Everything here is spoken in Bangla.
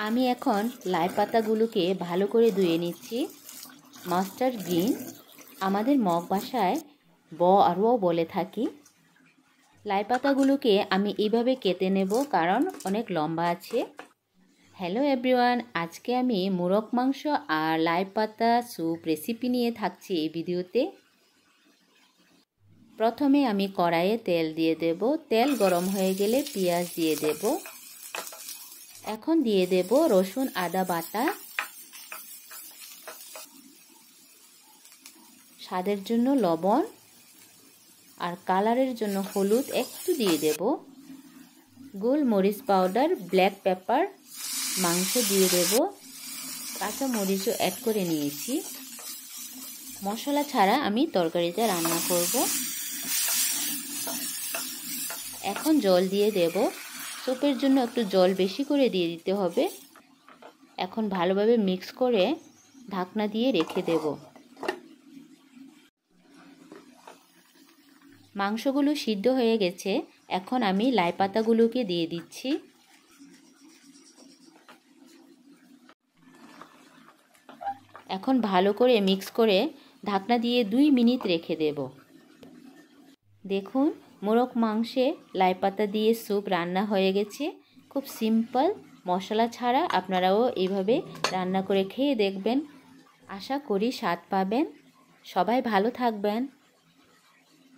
আমি এখন লাই পাতাগুলোকে ভালো করে ধুয়ে নিচ্ছি। মাস্টার্ড গ্রিন আমাদের মগ ভাষায় আরও বলে থাকি। লাই পাতাগুলোকে আমি এইভাবে কেটে নেব, কারণ অনেক লম্বা আছে। হ্যালো এভরিওয়ান, আজকে আমি মোরগ মাংস আর লাই পাতা স্যুপ রেসিপি নিয়ে থাকছি এই ভিডিওতে। প্রথমে আমি কড়াইয়ে তেল দিয়ে দেব। তেল গরম হয়ে গেলে পেঁয়াজ দিয়ে দেব। এখন দিয়ে দেব রসুন আদা বাটা, স্বাদের জন্য লবণ আর কালারের জন্য হলুদ একটু দিয়ে দেব। গোলমরিচ পাউডার, ব্ল্যাক পেপার, মাংস দিয়ে দেব। কাঁচা মরিচও অ্যাড করে নিয়েছি। মশলা ছাড়া আমি তরকারিতে রান্না করব। এখন জল দিয়ে দেব। স্যুপের জন্য একটু জল বেশি করে দিয়ে দিতে হবে। এখন ভালোভাবে মিক্স করে ঢাকনা দিয়ে রেখে দেব। মাংসগুলো সিদ্ধ হয়ে গেছে। এখন আমি লাই পাতাগুলোকে দিয়ে দিচ্ছি। এখন ভালো করে মিক্স করে ঢাকনা দিয়ে 2 মিনিট রেখে দেব। দেখুন, মোরগ মাংসে লাই পাতা দিয়ে স্যুপ রান্না হয়ে গেছে। খুব সিম্পল, মশলা ছাড়া। আপনারাও এইভাবে রান্না করে খেয়ে দেখবেন। আশা করি স্বাদ পাবেন। সবাই ভালো থাকবেন।